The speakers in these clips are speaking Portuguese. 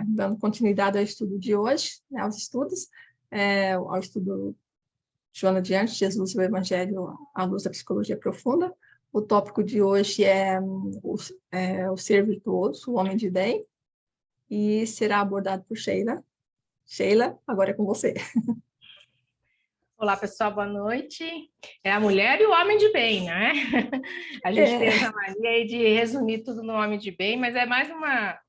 dando continuidade ao estudo de hoje, né, aos estudos, ao estudo Joana de Anjos, Jesus e o Evangelho à luz da psicologia profunda. O tópico de hoje é o ser virtuoso, o homem de bem, e será abordado por Sheila. Sheila, agora é com você. Olá, pessoal, boa noite. É a mulher e o homem de bem, né? A gente tem essa mania aí de resumir tudo no homem de bem, mas é mais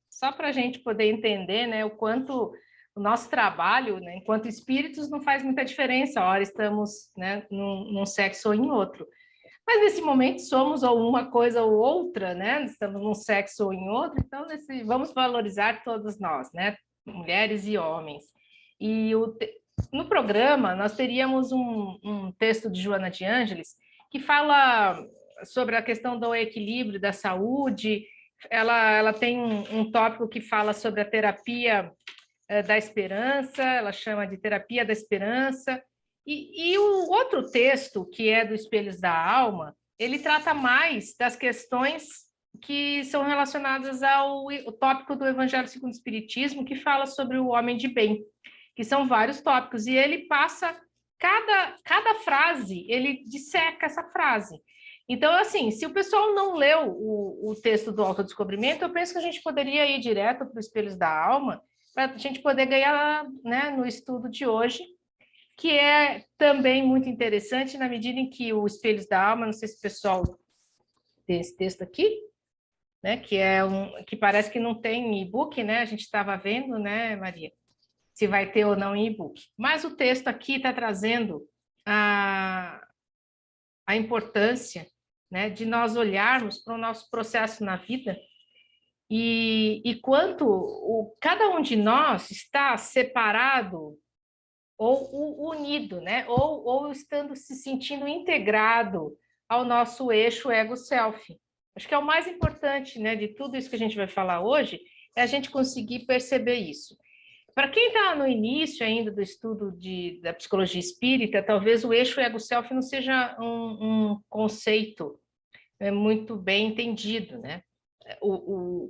só para a gente poder entender, né, o quanto o nosso trabalho, né, enquanto espíritos, não faz muita diferença. A hora estamos, né, num sexo ou em outro. Mas nesse momento somos ou uma coisa ou outra, né? Estamos num sexo ou em outro, então vamos valorizar todos nós, né? Mulheres e homens. E no programa, nós teríamos um texto de Joana de Ângeles que fala sobre a questão do equilíbrio, da saúde. Ela tem um tópico que fala sobre a terapia da esperança, ela chama de terapia da esperança. E o outro texto, que é do Espelhos da Alma, ele trata mais das questões que são relacionadas ao tópico do Evangelho segundo o Espiritismo, que fala sobre o homem de bem, que são vários tópicos, e ele passa, cada frase, ele disseca essa frase. Então, assim, se o pessoal não leu o texto do autodescobrimento, eu penso que a gente poderia ir direto para o Espelhos da Alma, para a gente poder ganhar, né, no estudo de hoje, que é também muito interessante na medida em que o Espelhos da Alma, não sei se o pessoal tem esse texto aqui, né, que parece que não tem e-book, né, a gente estava vendo, né, Maria, se vai ter ou não em e-book. Mas o texto aqui está trazendo a importância, né, de nós olharmos para o nosso processo na vida e quanto cada um de nós está separado ou unido, né? Ou estando se sentindo integrado ao nosso eixo ego-self. Acho que é o mais importante, né, de tudo isso que a gente vai falar hoje, é a gente conseguir perceber isso. Para quem está no início ainda do estudo da psicologia espírita, talvez o eixo ego-self não seja um conceito muito bem entendido, né?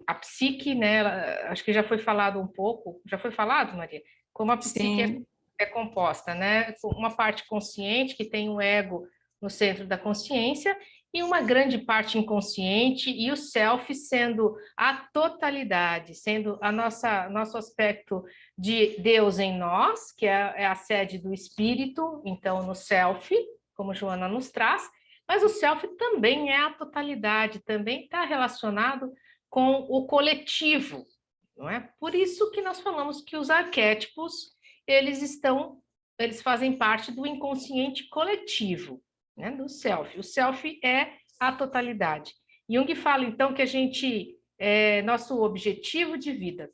A psique, né, acho que já foi falado um pouco, já foi falado, Maria? Como a psique é composta, né? Uma parte consciente, que tem o ego no centro da consciência, e uma grande parte inconsciente, e o self sendo a totalidade, sendo nosso aspecto de Deus em nós, que é a sede do espírito, então no self, como Joana nos traz, mas o self também é a totalidade, também está relacionado com o coletivo, não é? Por isso que nós falamos que os arquétipos, eles fazem parte do inconsciente coletivo, né? Do self. O self é a totalidade. Jung fala, então, que a gente nosso objetivo de vida,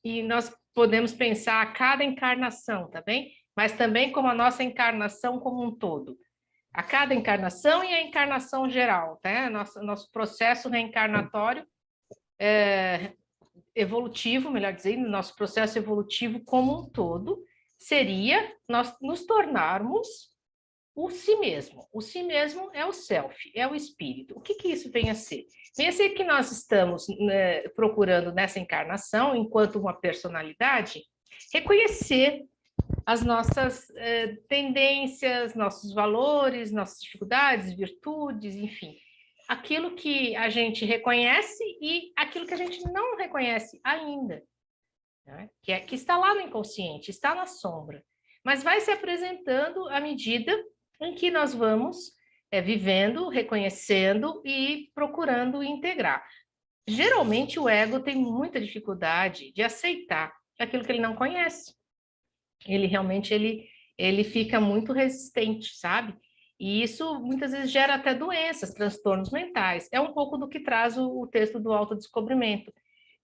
e nós podemos pensar a cada encarnação, tá bem? Mas também como a nossa encarnação como um todo. A cada encarnação e a encarnação geral, tá? Nosso processo reencarnatório evolutivo, melhor dizendo, nosso processo evolutivo como um todo, seria nós nos tornarmos o si mesmo. O si mesmo é o self, é o espírito. O que isso vem a ser? Vem a ser que nós estamos procurando nessa encarnação, enquanto uma personalidade, reconhecer as nossas tendências, nossos valores, nossas dificuldades, virtudes, enfim. Aquilo que a gente reconhece e aquilo que a gente não reconhece ainda, né? Que está lá no inconsciente, está na sombra. Mas vai se apresentando à medida em que nós vamos vivendo, reconhecendo e procurando integrar. Geralmente o ego tem muita dificuldade de aceitar aquilo que ele não conhece. Ele realmente ele fica muito resistente, sabe? E isso muitas vezes gera até doenças, transtornos mentais. É um pouco do que traz o texto do autodescobrimento,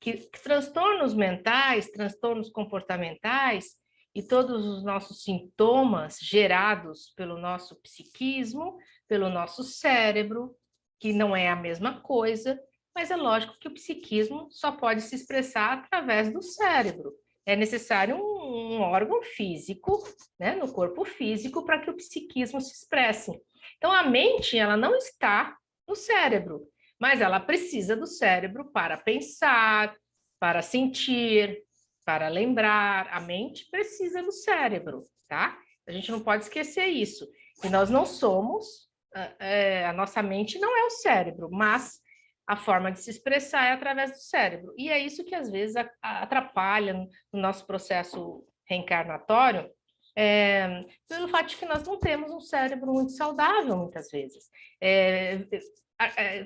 que transtornos mentais, transtornos comportamentais e todos os nossos sintomas gerados pelo nosso psiquismo, pelo nosso cérebro, que não é a mesma coisa, mas é lógico que o psiquismo só pode se expressar através do cérebro. É necessário um órgão físico, né, no corpo físico, para que o psiquismo se expresse. Então, a mente, ela não está no cérebro, mas ela precisa do cérebro para pensar, para sentir, para lembrar. A mente precisa do cérebro, tá? A gente não pode esquecer isso. E nós não somos, a nossa mente não é o cérebro, mas a forma de se expressar é através do cérebro. E é isso que às vezes atrapalha no nosso processo reencarnatório, pelo fato de que nós não temos um cérebro muito saudável, muitas vezes.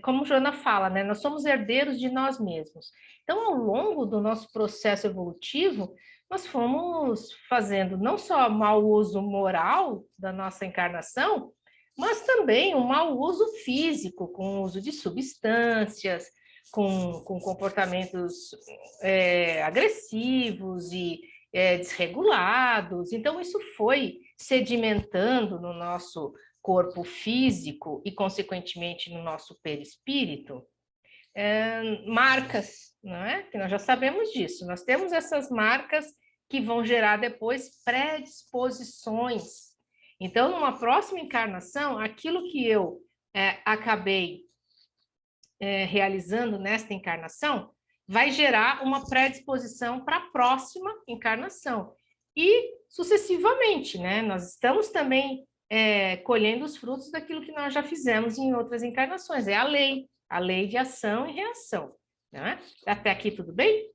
Como Joana fala, né, nós somos herdeiros de nós mesmos. Então, ao longo do nosso processo evolutivo, nós fomos fazendo não só mau uso moral da nossa encarnação, mas também um mau uso físico, com o uso de substâncias, com comportamentos agressivos e desregulados. Então, isso foi sedimentando no nosso corpo físico e, consequentemente, no nosso perispírito, marcas, não é? Que nós já sabemos disso. Nós temos essas marcas que vão gerar depois predisposições. Então, numa próxima encarnação, aquilo que eu acabei realizando nesta encarnação vai gerar uma predisposição para a próxima encarnação. E sucessivamente, né? Nós estamos também colhendo os frutos daquilo que nós já fizemos em outras encarnações. É a lei de ação e reação. Né? Até aqui tudo bem?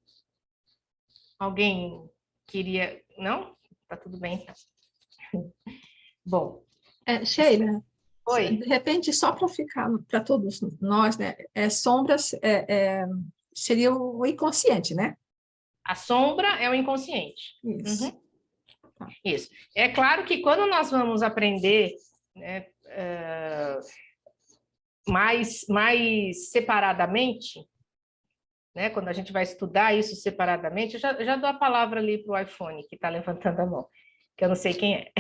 Alguém queria... Não? Tá tudo bem, então. Bom. Sheila, oi. De repente, só para ficar para todos nós, né? Sombras seria o inconsciente, né? A sombra é o inconsciente. Isso. Uhum. Isso. É claro que quando nós vamos aprender, né, mais separadamente, né, quando a gente vai estudar isso separadamente, eu já dou a palavra ali para o iPhone, que está levantando a mão, que eu não sei quem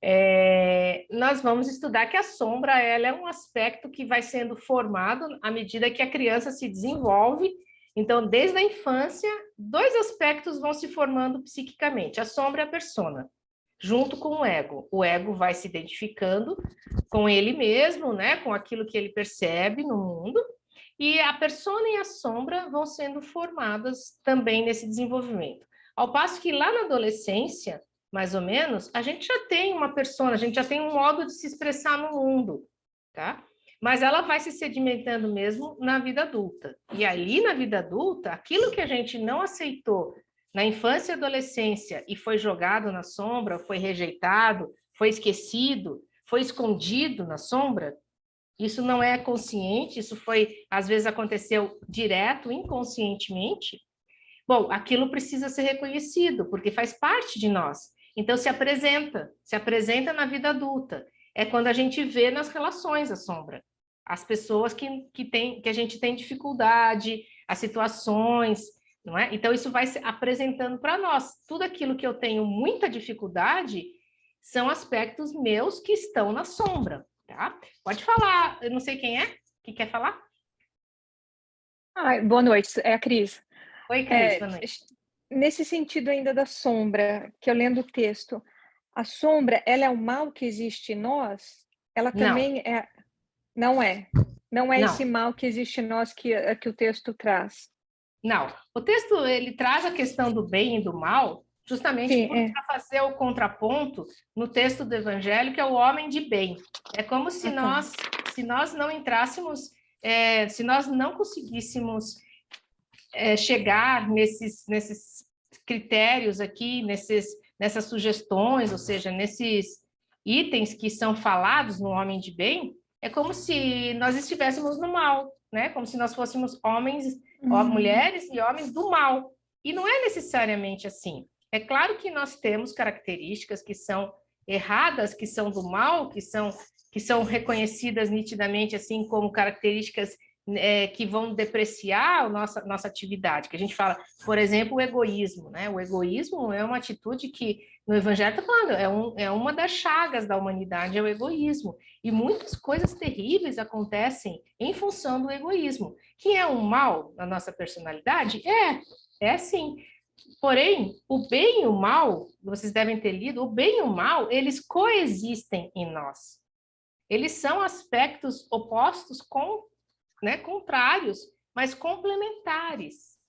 é. Nós vamos estudar que a sombra ela é um aspecto que vai sendo formado à medida que a criança se desenvolve. Então, desde a infância, dois aspectos vão se formando psiquicamente, a sombra e a persona, junto com o ego. O ego vai se identificando com ele mesmo, né, com aquilo que ele percebe no mundo, e a persona e a sombra vão sendo formadas também nesse desenvolvimento. Ao passo que lá na adolescência, mais ou menos, a gente já tem uma persona, a gente já tem um modo de se expressar no mundo, tá? Mas ela vai se sedimentando mesmo na vida adulta. E ali na vida adulta, aquilo que a gente não aceitou na infância e adolescência e foi jogado na sombra, foi rejeitado, foi esquecido, foi escondido na sombra, isso não é consciente, isso foi, às vezes aconteceu direto, inconscientemente. Bom, aquilo precisa ser reconhecido, porque faz parte de nós. Então se apresenta na vida adulta. É quando a gente vê nas relações a sombra. As pessoas que a gente tem dificuldade, as situações, não é? Então isso vai se apresentando para nós. Tudo aquilo que eu tenho muita dificuldade são aspectos meus que estão na sombra, tá? Pode falar, eu não sei quem é que quer falar. Boa noite, é a Cris. Oi, Cris, boa noite. Nesse sentido ainda da sombra, que eu lendo o texto, a sombra, ela é o mal que existe em nós? Ela também não é esse mal que existe em nós que o texto traz? Não, o texto ele traz a questão do bem e do mal justamente para fazer o contraponto no texto do Evangelho, que é o homem de bem. É como se nós não entrássemos, se nós não conseguíssemos chegar nesses critérios aqui, nessas sugestões, ou seja, nesses itens que são falados no homem de bem, é como se nós estivéssemos no mal, né? Como se nós fôssemos mulheres e homens do mal. E não é necessariamente assim. É claro que nós temos características que são erradas, que são do mal, que são reconhecidas nitidamente assim como características que vão depreciar a nossa atividade, que a gente fala, por exemplo, o egoísmo, né? O egoísmo é uma atitude que, no Evangelho está falando, é uma das chagas da humanidade, é o egoísmo. E muitas coisas terríveis acontecem em função do egoísmo. Que é um mal na nossa personalidade? É sim. Porém, o bem e o mal, vocês devem ter lido, o bem e o mal, eles coexistem em nós. Eles são aspectos opostos contrários, mas complementares.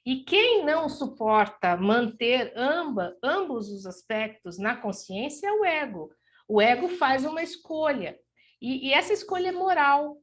E quem não suporta manter ambos os aspectos na consciência é o ego. O ego faz uma escolha, e essa escolha é moral,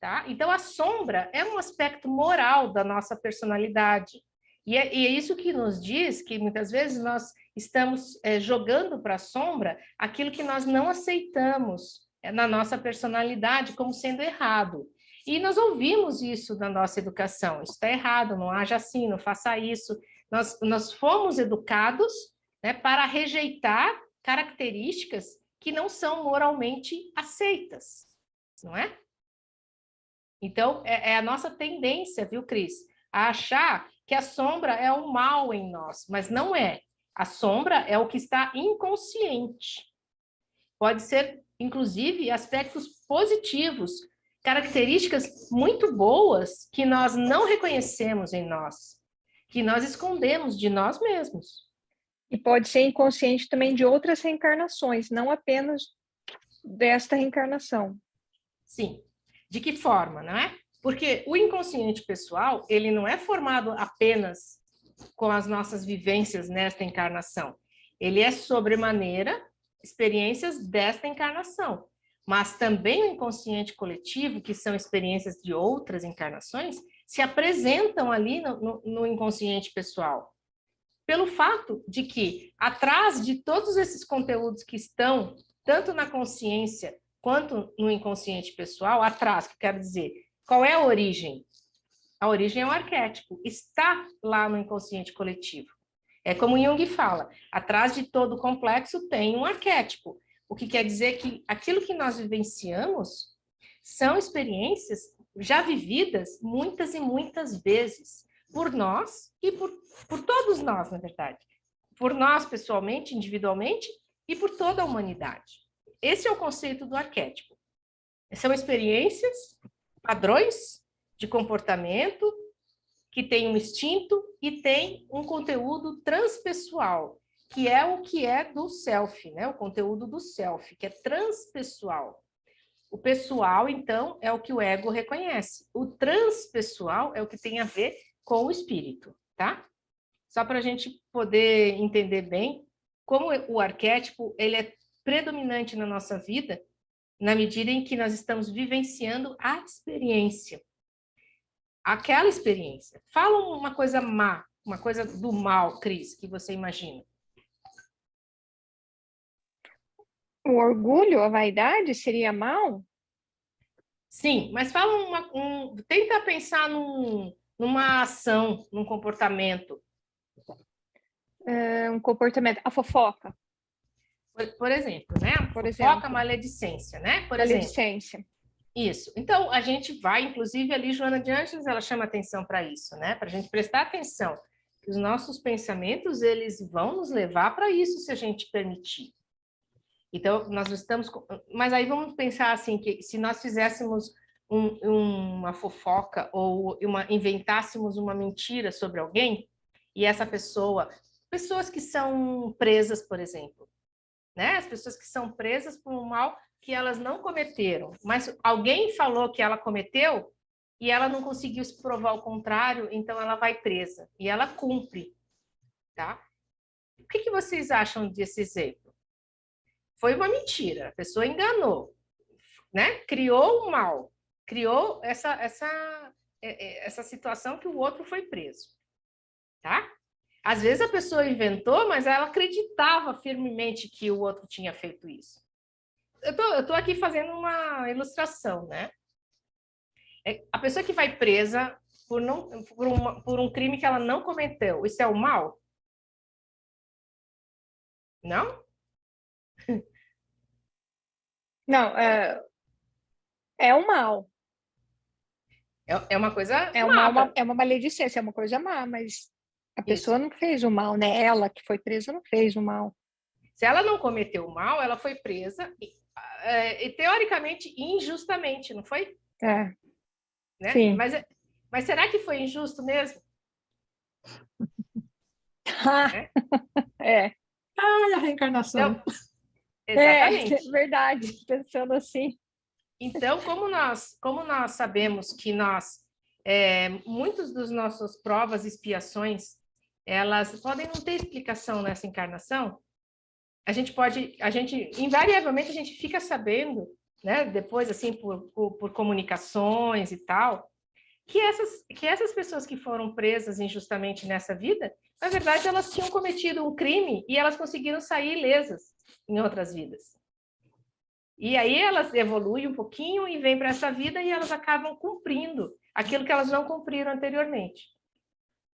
tá? Então, a sombra é um aspecto moral da nossa personalidade. E é isso que nos diz que, muitas vezes, nós estamos jogando para a sombra aquilo que nós não aceitamos na nossa personalidade como sendo errado. E nós ouvimos isso na nossa educação. Isso está errado, não haja assim, não faça isso. Nós fomos educados, né, para rejeitar características que não são moralmente aceitas, não é? Então, é a nossa tendência, viu, Cris? A achar que a sombra é o mal em nós, mas não é. A sombra é o que está inconsciente. Pode ser, inclusive, aspectos positivos, características muito boas que nós não reconhecemos em nós, que nós escondemos de nós mesmos. E pode ser inconsciente também de outras reencarnações, não apenas desta reencarnação. Sim. De que forma, não é? Porque o inconsciente pessoal, ele não é formado apenas com as nossas vivências nesta encarnação. Ele é sobremaneira experiências desta encarnação. Mas também o inconsciente coletivo, que são experiências de outras encarnações, se apresentam ali no inconsciente pessoal. Pelo fato de que, atrás de todos esses conteúdos que estão, tanto na consciência quanto no inconsciente pessoal, atrás, que quero dizer, qual é a origem? A origem é um arquétipo, está lá no inconsciente coletivo. É como Jung fala, atrás de todo complexo tem um arquétipo, o que quer dizer que aquilo que nós vivenciamos são experiências já vividas muitas e muitas vezes, por nós e por todos nós, na verdade. Por nós, pessoalmente, individualmente, e por toda a humanidade. Esse é o conceito do arquétipo. São experiências, padrões de comportamento, que tem um instinto e tem um conteúdo transpessoal, que é do self, né? O conteúdo do self, que é transpessoal. O pessoal, então, é o que o ego reconhece. O transpessoal é o que tem a ver com o espírito, tá? Só para a gente poder entender bem como o arquétipo ele é predominante na nossa vida, na medida em que nós estamos vivenciando a experiência. Aquela experiência. Fala uma coisa má, uma coisa do mal, Cris, que você imagina. O orgulho, a vaidade seria mal? Sim, mas fala tenta pensar numa ação, num comportamento. Um comportamento, a fofoca. Por exemplo, né? Por Fofoca, exemplo. maledicência, né? Por Maledicência. exemplo. Isso. Então, a gente vai, inclusive, ali, Joana de Ângeles, ela chama atenção para isso, né? Para a gente prestar atenção. Que os nossos pensamentos, eles vão nos levar para isso, se a gente permitir. Então, nós estamos... Mas aí vamos pensar assim, que se nós fizéssemos uma fofoca ou inventássemos uma mentira sobre alguém, e essa pessoa... Pessoas que são presas, por exemplo, né? As pessoas que são presas por um mal que elas não cometeram, mas alguém falou que ela cometeu e ela não conseguiu se provar o contrário, então ela vai presa e ela cumpre, tá? O que vocês acham desse exemplo? Foi uma mentira, a pessoa enganou, né? Criou o mal, criou essa situação que o outro foi preso, tá? Às vezes a pessoa inventou, mas ela acreditava firmemente que o outro tinha feito isso. Eu tô aqui fazendo uma ilustração, né? A pessoa que vai presa por um crime que ela não cometeu, isso é o mal? Não? Não, é o mal. É uma coisa má. É uma maledicência, é uma coisa má, mas a pessoa não fez o mal, né? Ela que foi presa não fez o mal. Se ela não cometeu o mal, ela foi presa e teoricamente injustamente, não foi? É. Né? Sim. Mas será que foi injusto mesmo? É. Ai, a reencarnação. Então, exatamente. É verdade, pensando assim. Então, como nós sabemos que nós muitas das nossas provas e expiações, elas podem não ter explicação nessa encarnação. Invariavelmente, a gente fica sabendo, né, depois, assim, por comunicações e tal, que essas pessoas que foram presas injustamente nessa vida, na verdade, elas tinham cometido um crime e elas conseguiram sair ilesas em outras vidas. E aí elas evoluem um pouquinho e vêm para essa vida e elas acabam cumprindo aquilo que elas não cumpriram anteriormente.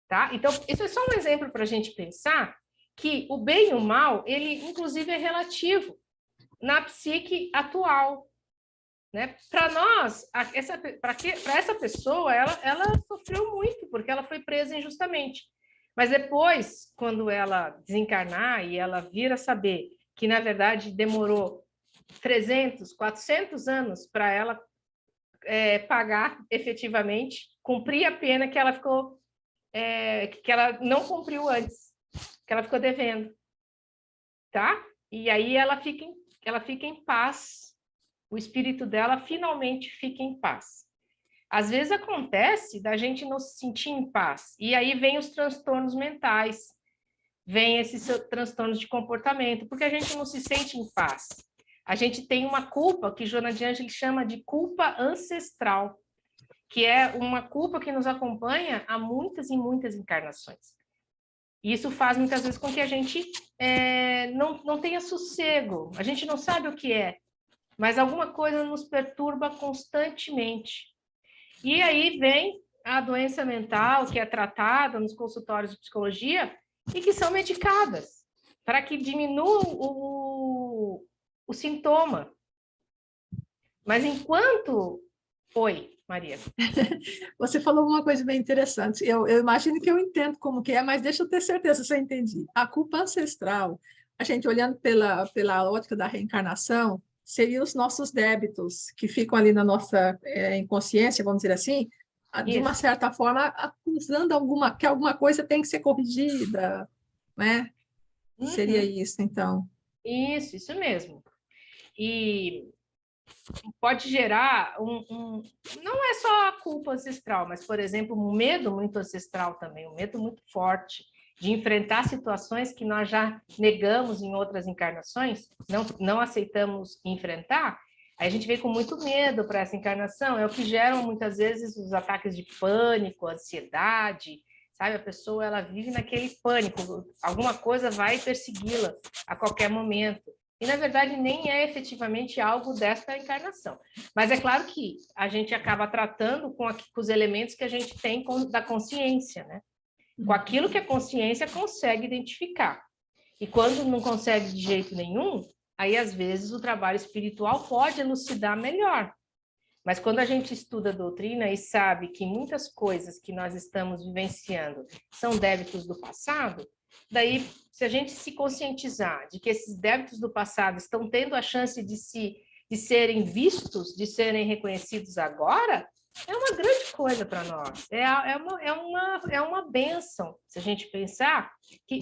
Tá? Então, isso é só um exemplo para a gente pensar que o bem e o mal, ele inclusive é relativo na psique atual. Né? Para nós, para essa pessoa, ela sofreu muito, porque ela foi presa injustamente. Mas depois, quando ela desencarnar e ela vir a saber que, na verdade, demorou 300, 400 anos para ela pagar efetivamente, cumprir a pena que ela ficou, que ela não cumpriu antes, que ela ficou devendo. Tá? E aí ela fica em paz. O espírito dela finalmente fica em paz. Às vezes acontece da gente não se sentir em paz, e aí vem os transtornos mentais, vem esses transtornos de comportamento, porque a gente não se sente em paz. A gente tem uma culpa que Joana de Ângeles chama de culpa ancestral, que é uma culpa que nos acompanha há muitas e muitas encarnações. E isso faz muitas vezes com que a gente não tenha sossego, a gente não sabe o que é, mas alguma coisa nos perturba constantemente. E aí vem a doença mental, que é tratada nos consultórios de psicologia e que são medicadas para que diminua o sintoma. Mas enquanto... Oi, Maria. Você falou uma coisa bem interessante. Eu imagino que eu entendo como que é, mas deixa eu ter certeza se eu entendi. A culpa ancestral, a gente olhando pela ótica da reencarnação, seriam os nossos débitos, que ficam ali na nossa inconsciência, vamos dizer assim, de uma certa forma, acusando que alguma coisa tem que ser corrigida, né? Uhum. Seria isso, então. Isso mesmo. E pode gerar não é só a culpa ancestral, mas, por exemplo, um medo muito ancestral também, um medo muito forte de enfrentar situações que nós já negamos em outras encarnações, não aceitamos enfrentar. Aí a gente vem com muito medo para essa encarnação, é o que geram muitas vezes os ataques de pânico, ansiedade, sabe? A pessoa ela vive naquele pânico, alguma coisa vai persegui-la a qualquer momento. E, na verdade, nem é efetivamente algo desta encarnação. Mas é claro que a gente acaba tratando com os elementos que a gente tem da consciência, né? Com aquilo que a consciência consegue identificar. E quando não consegue de jeito nenhum, aí, às vezes, o trabalho espiritual pode elucidar melhor. Mas quando a gente estuda a doutrina e sabe que muitas coisas que nós estamos vivenciando são débitos do passado, daí, se a gente se conscientizar de que esses débitos do passado estão tendo a chance de serem vistos, de serem reconhecidos agora, é uma grande coisa para nós. É uma bênção, se a gente pensar que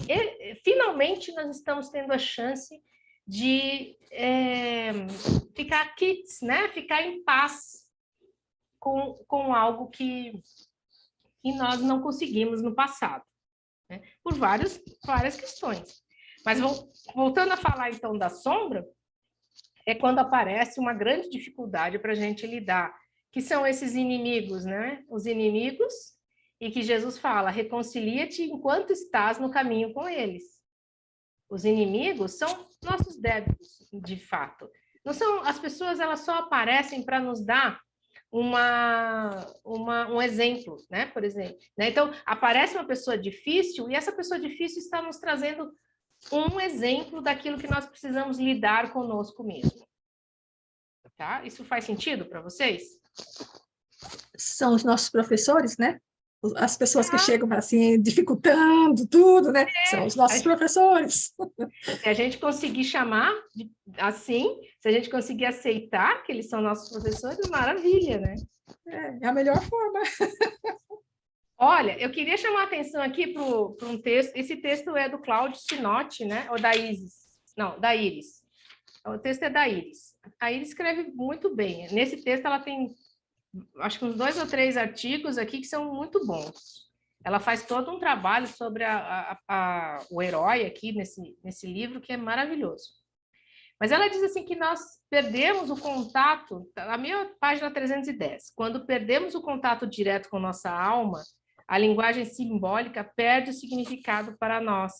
finalmente nós estamos tendo a chance de ficar quites, né? Ficar em paz com algo que nós não conseguimos no passado, né? Por várias questões. Mas voltando a falar então da sombra, é quando aparece uma grande dificuldade para a gente lidar, que são esses inimigos, né? Os inimigos, e que Jesus fala, reconcilia-te enquanto estás no caminho com eles. Os inimigos são nossos débitos, de fato. Não são, as pessoas elas só aparecem para nos dar um exemplo, né? Por exemplo, né? Então, aparece uma pessoa difícil e essa pessoa difícil está nos trazendo um exemplo daquilo que nós precisamos lidar conosco mesmo. Tá? Isso faz sentido para vocês? São os nossos professores, né? As pessoas que chegam assim, dificultando tudo, né? São os nossos professores. Se a gente conseguir chamar assim, se a gente conseguir aceitar que eles são nossos professores, maravilha, né? É a melhor forma. Olha, eu queria chamar a atenção aqui para um texto. Esse texto é do Cláudio Sinotti, né? Ou da Isis? Não, da Iris. O texto é da Iris. A Iris escreve muito bem. Nesse texto ela tem acho que uns 2 ou 3 artigos aqui que são muito bons. Ela faz todo um trabalho sobre o herói aqui nesse livro, que é maravilhoso. Mas ela diz assim que nós perdemos o contato, a minha página 310, quando perdemos o contato direto com nossa alma, a linguagem simbólica perde o significado para nós.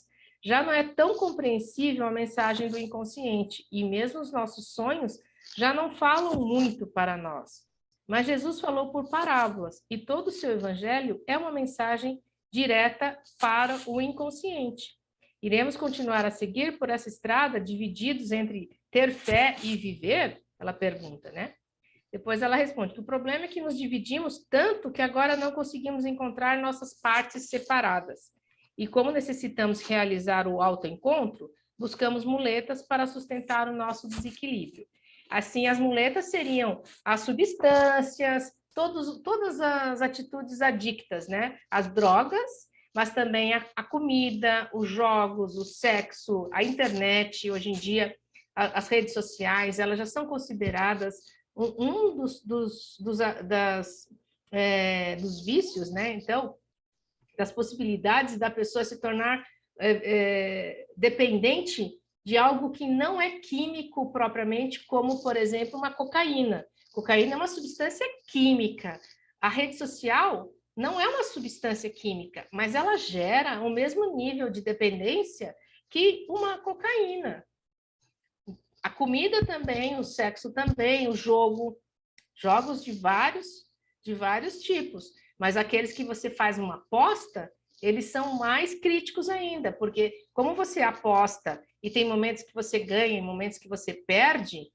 Já não é tão compreensível a mensagem do inconsciente, e mesmo os nossos sonhos já não falam muito para nós. Mas Jesus falou por parábolas, e todo o seu evangelho é uma mensagem direta para o inconsciente. Iremos continuar a seguir por essa estrada, divididos entre ter fé e viver? Ela pergunta, né? Depois ela responde que o problema é que nos dividimos tanto que agora não conseguimos encontrar nossas partes separadas. E como necessitamos realizar o autoencontro, buscamos muletas para sustentar o nosso desequilíbrio. Assim, as muletas seriam as substâncias, todas as atitudes adictas, né? As drogas, mas também a comida, os jogos, o sexo, a internet. Hoje em dia, as redes sociais, elas já são consideradas dos vícios, né? Então, das possibilidades da pessoa se tornar dependente de algo que não é químico propriamente, como, por exemplo, uma cocaína. Cocaína é uma substância química. A rede social não é uma substância química, mas ela gera o mesmo nível de dependência que uma cocaína. A comida também, o sexo também, o jogo, jogos de vários tipos. Mas aqueles que você faz uma aposta, eles são mais críticos ainda, porque como você aposta e tem momentos que você ganha e momentos que você perde,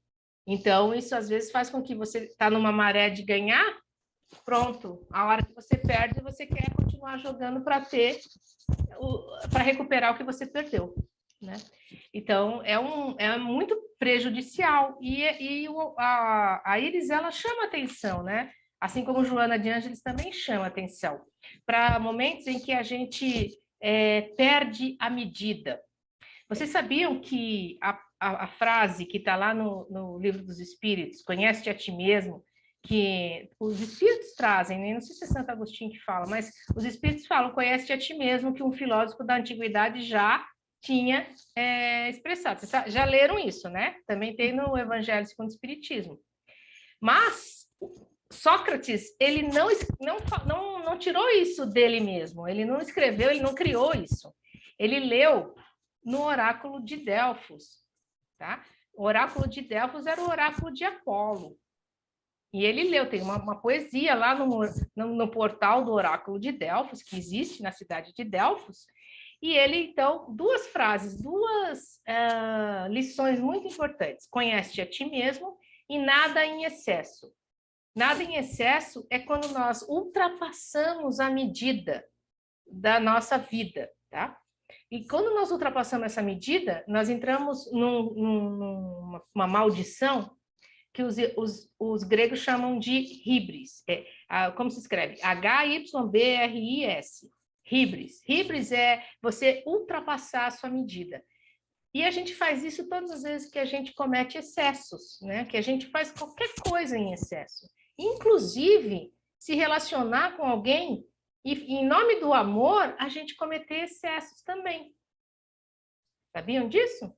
então isso às vezes faz com que você está numa maré de ganhar, pronto, a hora que você perde, você quer continuar jogando para recuperar o que você perdeu, né? Então é muito prejudicial e a Iris, ela chama atenção, né? Assim como Joana de Ângeles também chama atenção para momentos em que a gente perde a medida. Vocês sabiam que a frase que está lá no Livro dos Espíritos, conhece-te a ti mesmo, que os Espíritos trazem, né? Não sei se é Santo Agostinho que fala, mas os Espíritos falam, conhece-te a ti mesmo, que um filósofo da antiguidade já tinha expressado. Vocês já leram isso, né? Também tem no Evangelho segundo o Espiritismo. Mas Sócrates, ele não tirou isso dele mesmo, ele não escreveu, ele não criou isso. Ele leu no oráculo de Delfos, tá? O oráculo de Delfos era o oráculo de Apolo. E ele leu, tem uma poesia lá no portal do oráculo de Delfos, que existe na cidade de Delfos, e ele, então, duas frases, duas lições muito importantes. Conhece-te a ti mesmo e nada em excesso. Nada em excesso é quando nós ultrapassamos a medida da nossa vida, tá? E quando nós ultrapassamos essa medida, nós entramos numa maldição que os gregos chamam de híbris. Como se escreve? Hybris. Híbris. Híbris é você ultrapassar a sua medida. E a gente faz isso todas as vezes que a gente comete excessos, né? Que a gente faz qualquer coisa em excesso. Inclusive, se relacionar com alguém e, em nome do amor, a gente cometer excessos também. Sabiam disso?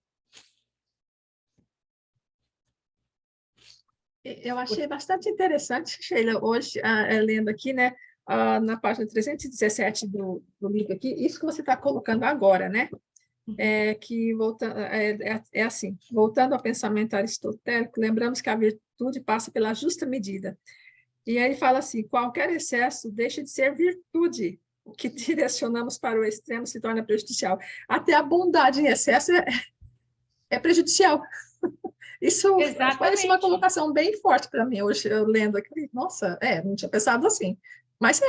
Eu achei bastante interessante, Sheila, hoje, lendo aqui, né, na página 317 do livro aqui, isso que você está colocando agora, né? Assim, voltando ao pensamento aristotélico, lembramos que a virtude passa pela justa medida. E aí ele fala assim, qualquer excesso deixa de ser virtude, o que direcionamos para o extremo se torna prejudicial. Até a bondade em excesso é prejudicial. Isso parece uma colocação bem forte para mim hoje, eu lendo aqui. Nossa, não tinha pensado assim. Mas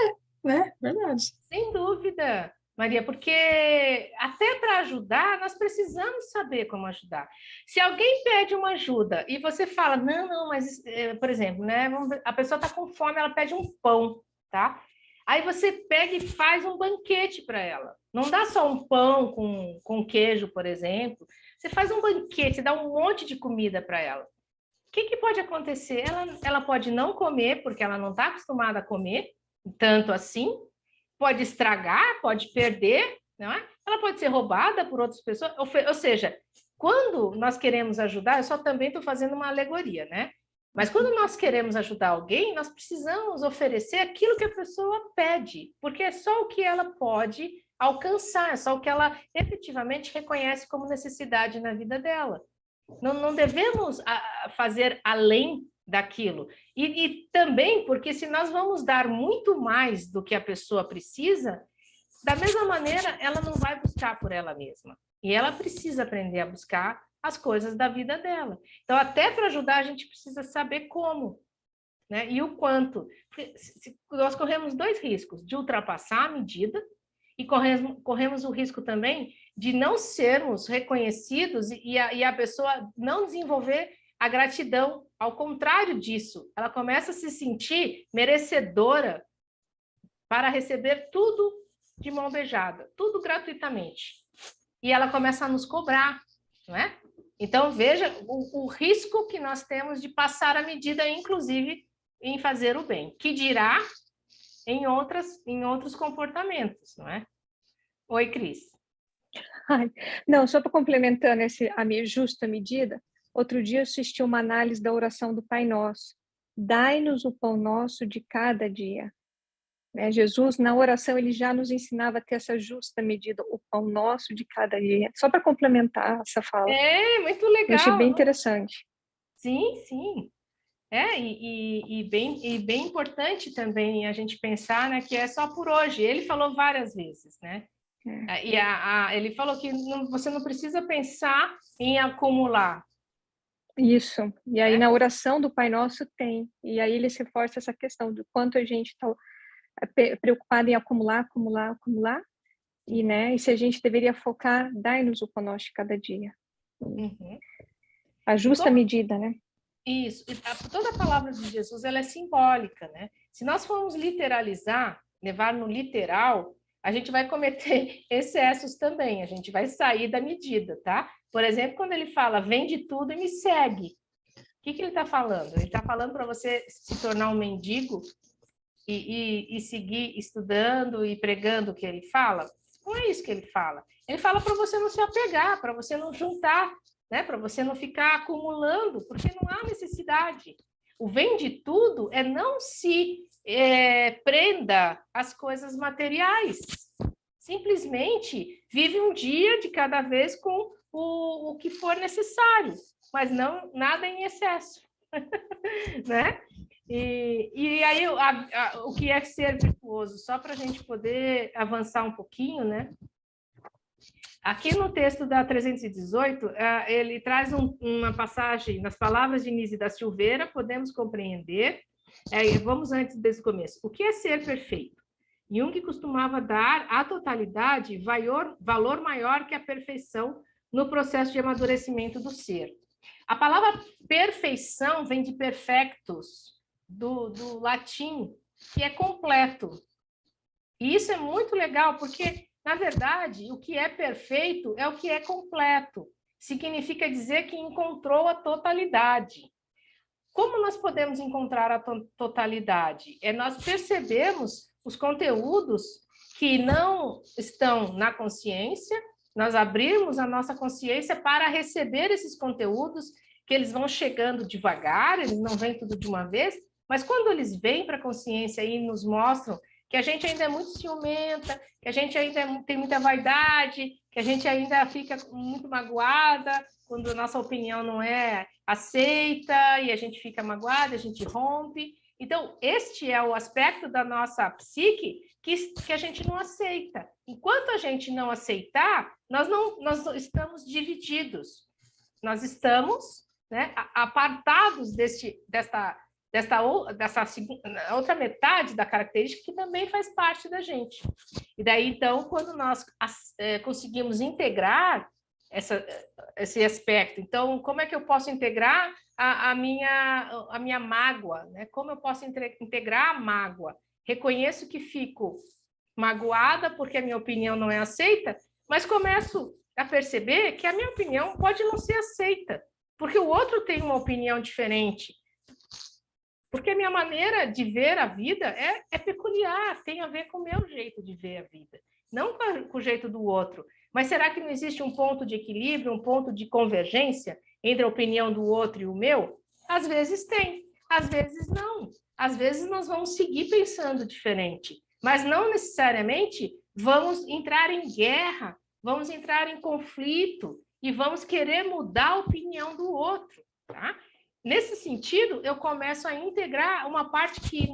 né? Verdade. Sem dúvida, Maria, porque até para ajudar, nós precisamos saber como ajudar. Se alguém pede uma ajuda e você fala, não, mas, por exemplo, né, a pessoa está com fome, ela pede um pão, tá? Aí você pega e faz um banquete para ela. Não dá só um pão com queijo, por exemplo. Você faz um banquete, dá um monte de comida para ela. que pode acontecer? Ela pode não comer, porque ela não está acostumada a comer, tanto assim, pode estragar, pode perder, não é? Ela pode ser roubada por outras pessoas, ou seja, quando nós queremos ajudar, eu só também estou fazendo uma alegoria, né? Mas quando nós queremos ajudar alguém, nós precisamos oferecer aquilo que a pessoa pede, porque é só o que ela pode alcançar, é só o que ela efetivamente reconhece como necessidade na vida dela. Não devemos fazer além daquilo. E também porque se nós vamos dar muito mais do que a pessoa precisa, da mesma maneira, ela não vai buscar por ela mesma. E ela precisa aprender a buscar as coisas da vida dela. Então, até para ajudar, a gente precisa saber como, né? E o quanto. Nós corremos 2 riscos, de ultrapassar a medida e corremos o risco também de não sermos reconhecidos e a pessoa não desenvolver a gratidão. Ao contrário disso, ela começa a se sentir merecedora para receber tudo de mão beijada, tudo gratuitamente. E ela começa a nos cobrar, não é? Então, veja o risco que nós temos de passar a medida, inclusive em fazer o bem, que dirá em outros comportamentos, não é? Oi, Cris. Não, só para complementando a justa medida, outro dia eu assisti uma análise da oração do Pai Nosso. Dai-nos o pão nosso de cada dia. Né? Jesus, na oração, ele já nos ensinava a ter essa justa medida, o pão nosso de cada dia. Só para complementar essa fala. É, muito legal. Eu achei bem interessante. Sim, sim. E bem importante também a gente pensar, né, que é só por hoje. Ele falou várias vezes, né? E ele falou que você não precisa pensar em acumular. Isso. E aí na oração do Pai Nosso tem. E aí ele reforça essa questão do quanto a gente está preocupado em acumular. E, né, e se a gente deveria focar, dai-nos o pão nosso de cada dia. Uhum. A justa medida, né? Isso. Toda a palavra de Jesus ela é simbólica, né? Se nós formos literalizar, levar no literal, a gente vai cometer excessos também, a gente vai sair da medida, tá? Por exemplo, quando ele fala, vende tudo e me segue. O que ele está falando? Ele está falando para você se tornar um mendigo e seguir estudando e pregando o que ele fala? Não é isso que ele fala. Ele fala para você não se apegar, para você não juntar, né? Para você não ficar acumulando, porque não há necessidade. O vende tudo é não se prenda às coisas materiais. Simplesmente vive um dia de cada vez com o que for necessário, mas não nada em excesso, né? E aí o que é ser virtuoso? Só para a gente poder avançar um pouquinho, né? Aqui no texto da 318, ele traz uma passagem nas palavras de Nise da Silveira, podemos compreender. Vamos antes desse começo. O que é ser perfeito? Jung costumava dar à totalidade valor maior que a perfeição no processo de amadurecimento do ser. A palavra perfeição vem de perfectus, do latim, que é completo. E isso é muito legal, porque, na verdade, o que é perfeito é o que é completo. Significa dizer que encontrou a totalidade. Como nós podemos encontrar a totalidade? Nós percebemos os conteúdos que não estão na consciência, nós abrirmos a nossa consciência para receber esses conteúdos, que eles vão chegando devagar, eles não vêm tudo de uma vez, mas quando eles vêm para a consciência e nos mostram que a gente ainda é muito ciumenta, que a gente ainda tem muita vaidade, que a gente ainda fica muito magoada quando a nossa opinião não é aceita e a gente fica magoada, a gente rompe. Então, este é o aspecto da nossa psique que a gente não aceita. Enquanto a gente não aceitar, nós estamos divididos. Nós estamos, né, apartados dessa outra metade da característica que também faz parte da gente. E daí, então, quando nós conseguimos integrar esse aspecto, então, como é que eu posso integrar a minha mágoa? Né? Como eu posso integrar a mágoa? Reconheço que fico magoada porque a minha opinião não é aceita, mas começo a perceber que a minha opinião pode não ser aceita. porque o outro tem uma opinião diferente. Porque a minha maneira de ver a vida é peculiar, tem a ver com o meu jeito de ver a vida, não com o jeito do outro. Mas será que não existe um ponto de equilíbrio, um ponto de convergência entre a opinião do outro e o meu? Às vezes tem, às vezes não. Às vezes nós vamos seguir pensando diferente, mas não necessariamente vamos entrar em guerra, vamos entrar em conflito e vamos querer mudar a opinião do outro, tá? Nesse sentido, eu começo a integrar uma parte que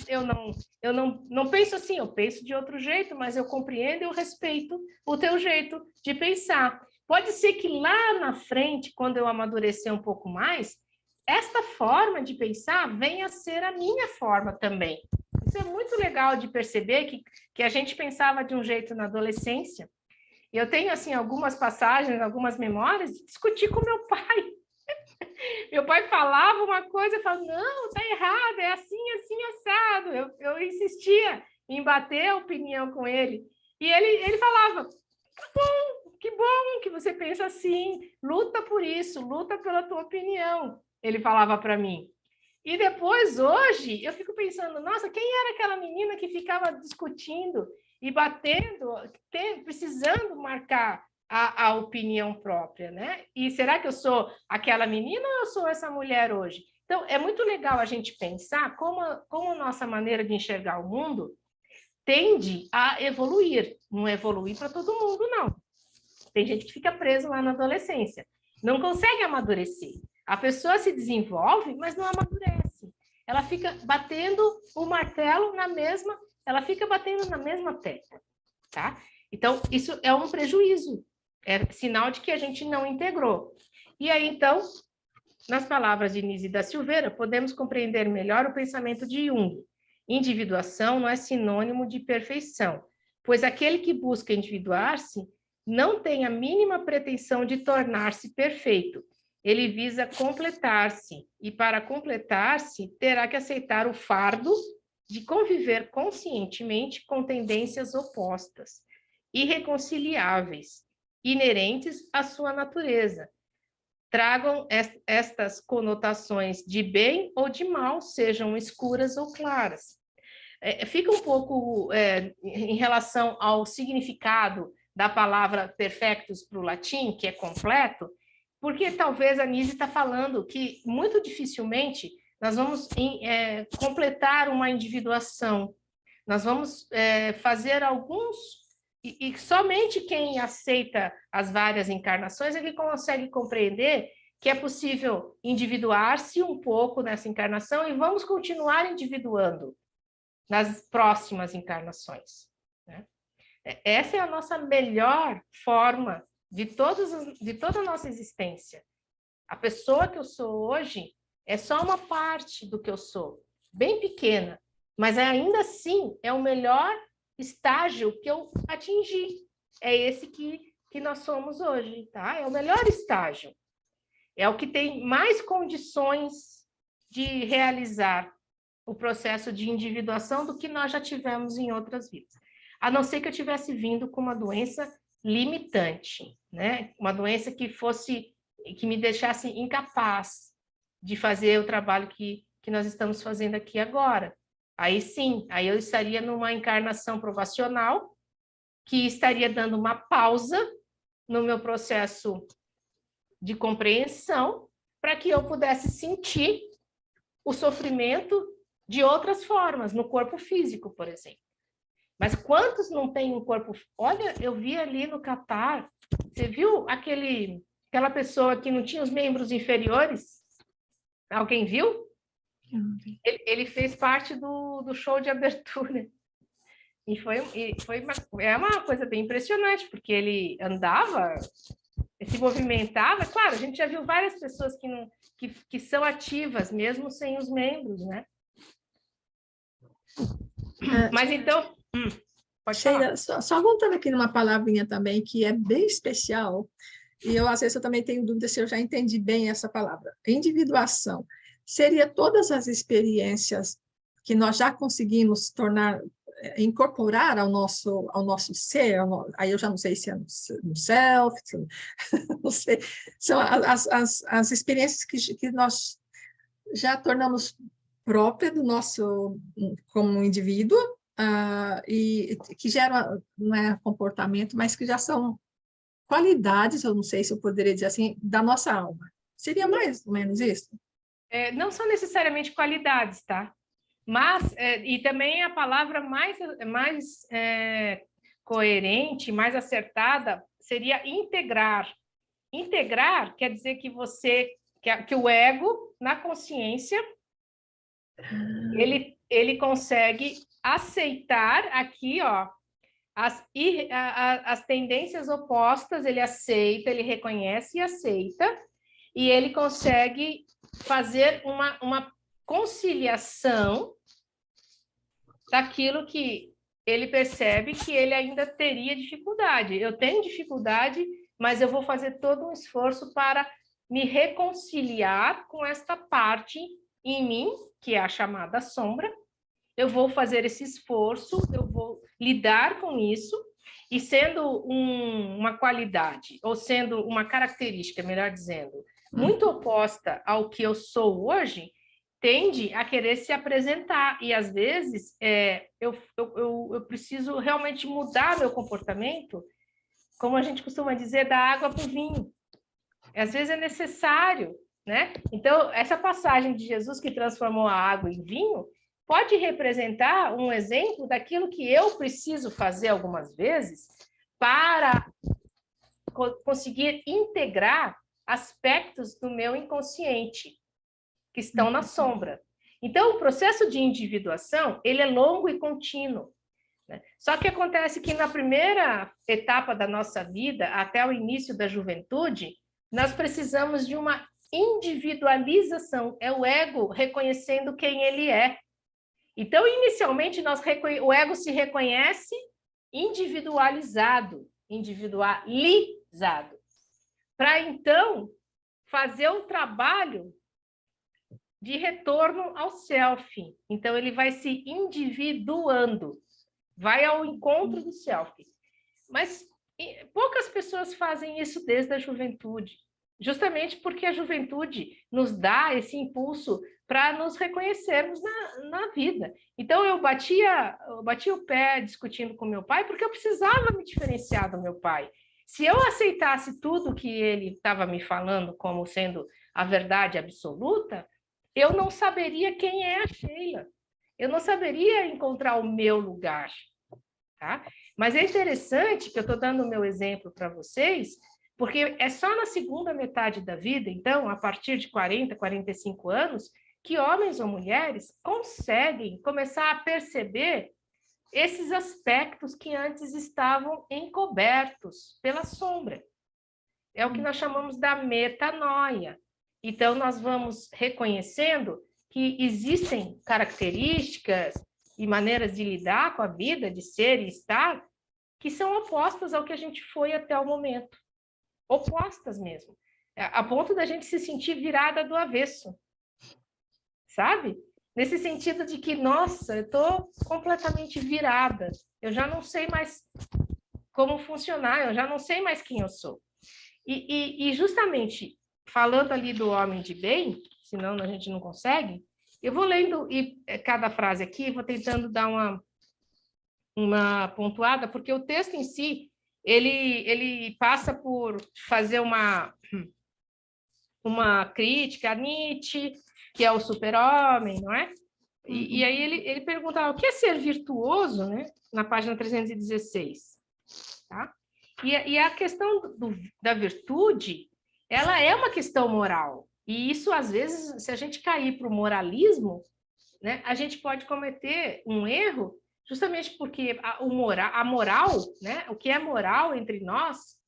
eu não penso assim, eu penso de outro jeito, mas eu compreendo e eu respeito o teu jeito de pensar. Pode ser que lá na frente, quando eu amadurecer um pouco mais, esta forma de pensar venha a ser a minha forma também. Isso é muito legal de perceber que a gente pensava de um jeito na adolescência. E eu tenho, assim, algumas passagens, algumas memórias de discutir com meu pai. Meu pai falava uma coisa, eu falava, não, tá errado, é assim, assim, assado. Eu insistia em bater a opinião com ele. E ele falava, que bom que você pensa assim, luta por isso, luta pela tua opinião. Ele falava para mim. E depois, hoje, eu fico pensando, nossa, quem era aquela menina que ficava discutindo e batendo, precisando marcar a opinião própria, né? E será que eu sou aquela menina ou eu sou essa mulher hoje? Então, é muito legal a gente pensar como a nossa maneira de enxergar o mundo tende a evoluir. Não evoluir para todo mundo, não. Tem gente que fica preso lá na adolescência. Não consegue amadurecer. A pessoa se desenvolve, mas não amadurece. Ela fica batendo o martelo ela fica batendo na mesma tecla, tá? Então, isso é um prejuízo. É sinal de que a gente não integrou. E aí, então, nas palavras de Nise da Silveira, podemos compreender melhor o pensamento de Jung. Individuação não é sinônimo de perfeição, pois aquele que busca individuar-se não tem a mínima pretensão de tornar-se perfeito. Ele visa completar-se, e para completar-se, terá que aceitar o fardo de conviver conscientemente com tendências opostas, irreconciliáveis, inerentes à sua natureza. Tragam estas conotações de bem ou de mal, sejam escuras ou claras. Fica um pouco em relação ao significado da palavra perfectus para o latim, que é completo, porque talvez a Nise está falando que muito dificilmente nós vamos completar uma individuação, nós vamos fazer alguns, e somente quem aceita as várias encarnações é que consegue compreender que é possível individuar-se um pouco nessa encarnação e vamos continuar individuando nas próximas encarnações, né? Essa é a nossa melhor forma de toda a nossa existência. A pessoa que eu sou hoje é só uma parte do que eu sou, bem pequena, mas ainda assim é o melhor estágio que eu atingi. É esse que nós somos hoje, tá? É o melhor estágio. É o que tem mais condições de realizar o processo de individuação do que nós já tivemos em outras vidas. A não ser que eu tivesse vindo com uma doença limitante, né? Uma doença que me deixasse incapaz de fazer o trabalho que nós estamos fazendo aqui agora. Aí sim, aí eu estaria numa encarnação provacional, que estaria dando uma pausa no meu processo de compreensão, para que eu pudesse sentir o sofrimento de outras formas, no corpo físico, por exemplo. Mas quantos não têm um corpo... Olha, eu vi ali no Catar, você viu aquela pessoa que não tinha os membros inferiores? Alguém viu? Ele fez parte do show de abertura. E é uma coisa bem impressionante, porque ele andava, se movimentava. Claro, a gente já viu várias pessoas que são ativas, mesmo sem os membros, né? Mas então... pode Sheila, só voltando aqui numa palavrinha também, que é bem especial, e às vezes eu também tenho dúvida se eu já entendi bem essa palavra. Individuação. Seria todas as experiências que nós já conseguimos tornar incorporar ao nosso ser, aí eu já não sei se é no self, não sei, são as experiências que nós já tornamos própria do nosso, como indivíduo, e que geram, não é comportamento, mas que já são qualidades, eu não sei se eu poderia dizer assim, da nossa alma. Seria mais ou menos isso? Não são necessariamente qualidades, tá? Mas, e também a palavra mais coerente, mais acertada, seria integrar. Integrar quer dizer que que o ego, na consciência, ele consegue aceitar aqui, ó, as tendências opostas, ele aceita, ele reconhece e aceita, e ele consegue fazer uma conciliação daquilo que ele percebe que ele ainda teria dificuldade. Eu tenho dificuldade, mas eu vou fazer todo um esforço para me reconciliar com esta parte em mim, que é a chamada sombra. Eu vou fazer esse esforço, eu vou lidar com isso, e sendo uma qualidade, ou sendo uma característica, melhor dizendo, muito oposta ao que eu sou hoje, tende a querer se apresentar, e às vezes eu preciso realmente mudar meu comportamento, como a gente costuma dizer, da água para o vinho. Às vezes é necessário, né? Então, essa passagem de Jesus que transformou a água em vinho pode representar um exemplo daquilo que eu preciso fazer algumas vezes para conseguir integrar aspectos do meu inconsciente que estão na sombra. Então, o processo de individuação, ele é longo e contínuo, né? Só que acontece que na primeira etapa da nossa vida, até o início da juventude, nós precisamos de uma individualização, é o ego reconhecendo quem ele é. Então, inicialmente, o ego se reconhece individualizado, para então fazer um trabalho de retorno ao self. Então, ele vai se individuando, vai ao encontro do self. Mas poucas pessoas fazem isso desde a juventude, justamente porque a juventude nos dá esse impulso para nos reconhecermos na vida. Então, eu batia o pé discutindo com meu pai, porque eu precisava me diferenciar do meu pai. Se eu aceitasse tudo que ele estava me falando como sendo a verdade absoluta, eu não saberia quem é a Sheila. Eu não saberia encontrar o meu lugar. Tá? Mas é interessante que eu estou dando o meu exemplo para vocês, porque é só na segunda metade da vida, então, a partir de 40, 45 anos, que homens ou mulheres conseguem começar a perceber esses aspectos que antes estavam encobertos pela sombra. É o que nós chamamos da metanoia. Então, nós vamos reconhecendo que existem características e maneiras de lidar com a vida, de ser e estar, que são opostas ao que a gente foi até o momento. Opostas mesmo. A ponto da gente se sentir virada do avesso. Sabe? Nesse sentido de que, nossa, eu estou completamente virada. Eu já não sei mais como funcionar, eu já não sei mais quem eu sou. E justamente, falando ali do homem de bem, senão a gente não consegue, eu vou lendo cada frase aqui, vou tentando dar uma pontuada, porque o texto em si, ele passa por fazer uma crítica a Nietzsche, que é o super-homem, não é? E aí ele pergunta o que é ser virtuoso, né? Na página 316. Tá? E a questão da virtude, ela é uma questão moral. E isso, às vezes, se a gente cair para o moralismo, né, a gente pode cometer um erro, justamente porque a moral, né, o que é moral entre nós,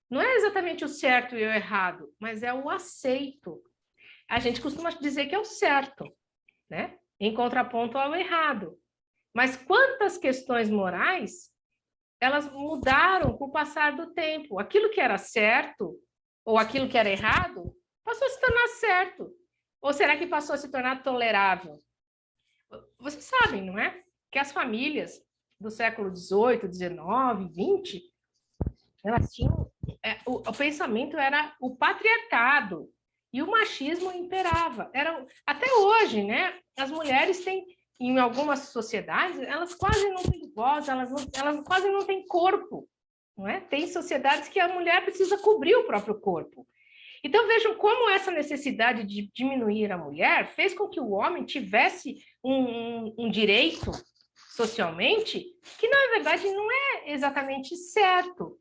não é exatamente o certo e o errado, mas é o aceito. A gente costuma dizer que é o certo, né, em contraponto ao errado. Mas quantas questões morais, elas mudaram com o passar do tempo. Aquilo que era certo, ou aquilo que era errado, passou a se tornar certo. Ou será que passou a se tornar tolerável? Vocês sabem, não é? que as famílias do século XVIII, XIX, XX, elas tinham... o pensamento era o patriarcado, e o machismo imperava. Até hoje, né? As mulheres têm, em algumas sociedades, elas quase não têm voz, elas quase não têm corpo. Não é? Tem sociedades que a mulher precisa cobrir o próprio corpo. Então, vejam como essa necessidade de diminuir a mulher fez com que o homem tivesse um direito socialmente que, na verdade, não é exatamente certo.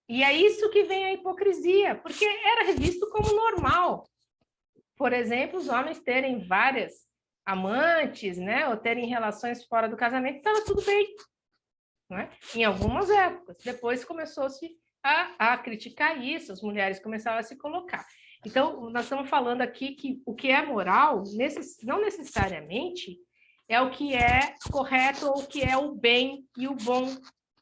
E é isso que vem a hipocrisia, porque era visto como normal. Por exemplo, os homens terem várias amantes, né, ou terem relações fora do casamento, estava tudo bem. Não é? Em algumas épocas. Depois começou-se a criticar isso, as mulheres começaram a se colocar. Então, nós estamos falando aqui que o que é moral, não necessariamente é o que é correto ou o que é o bem e o bom,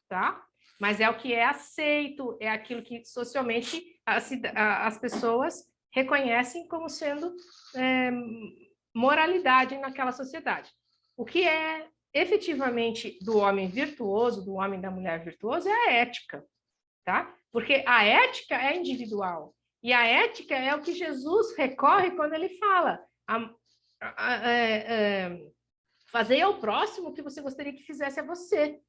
tá? Mas é o que é aceito, é aquilo que socialmente as pessoas reconhecem como sendo moralidade naquela sociedade. O que é efetivamente do homem virtuoso, do homem e da mulher virtuoso, é a ética, tá? Porque a ética é individual, e a ética é o que Jesus recorre quando ele fala fazei ao próximo o que você gostaria que fizesse a você.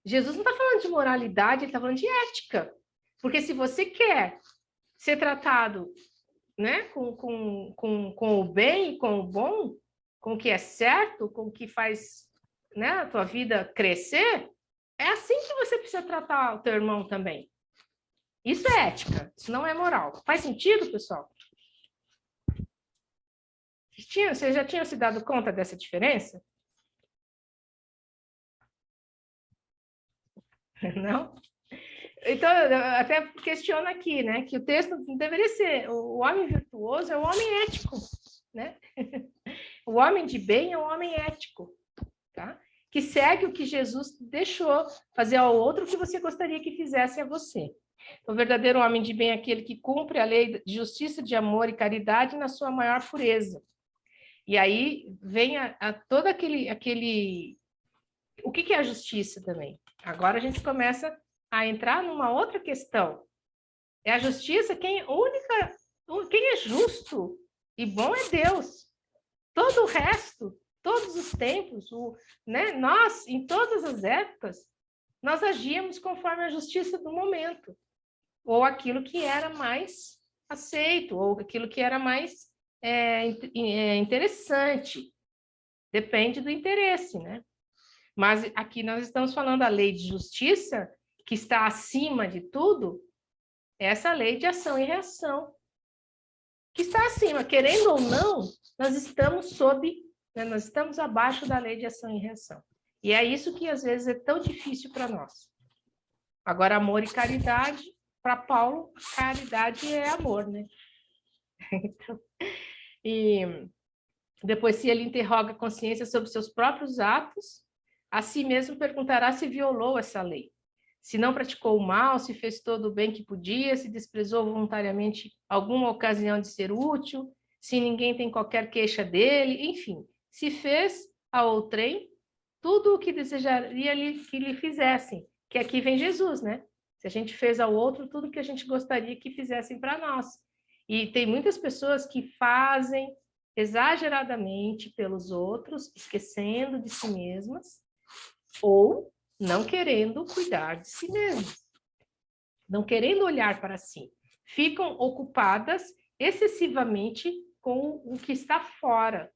Jesus não está falando de moralidade, ele está falando de ética. Porque se você quer ser tratado, né, com o bem e com o bom, com o que é certo, com o que faz, né, a tua vida crescer, é assim que você precisa tratar o teu irmão também. Isso é ética, isso não é moral. Faz sentido, pessoal? Vocês já tinham se dado conta dessa diferença? Não? Então, eu até questiono aqui, né, que o texto deveria ser, o homem virtuoso é o homem ético, né? O homem de bem é o homem ético, tá? Que segue o que Jesus deixou, fazer ao outro o que você gostaria que fizesse a você. O verdadeiro homem de bem é aquele que cumpre a lei de justiça, de amor e caridade na sua maior pureza. E aí vem todo aquele... O que é a justiça também? Agora a gente começa a entrar numa outra questão. É a justiça, quem é justo e bom é Deus. Todo o resto, todos os tempos, né, nós, em todas as épocas, nós agíamos conforme a justiça do momento, ou aquilo que era mais aceito, ou aquilo que era mais interessante. Depende do interesse, né? Mas aqui nós estamos falando da lei de justiça, que está acima de tudo, essa lei de ação e reação, que está acima, querendo ou não, nós estamos nós estamos abaixo da lei de ação e reação. E é isso que às vezes é tão difícil para nós. Agora, amor e caridade, para Paulo, caridade é amor, né? Então, e depois, se ele interroga a consciência sobre seus próprios atos, a si mesmo perguntará se violou essa lei. Se não praticou o mal, se fez todo o bem que podia, se desprezou voluntariamente alguma ocasião de ser útil, se ninguém tem qualquer queixa dele, enfim, se fez a outrem tudo o que desejaria que lhe fizessem, que aqui vem Jesus, né? Se a gente fez ao outro tudo o que a gente gostaria que fizessem para nós. E tem muitas pessoas que fazem exageradamente pelos outros, esquecendo de si mesmas, ou não querendo cuidar de si mesmas, não querendo olhar para si. Ficam ocupadas excessivamente com o que está fora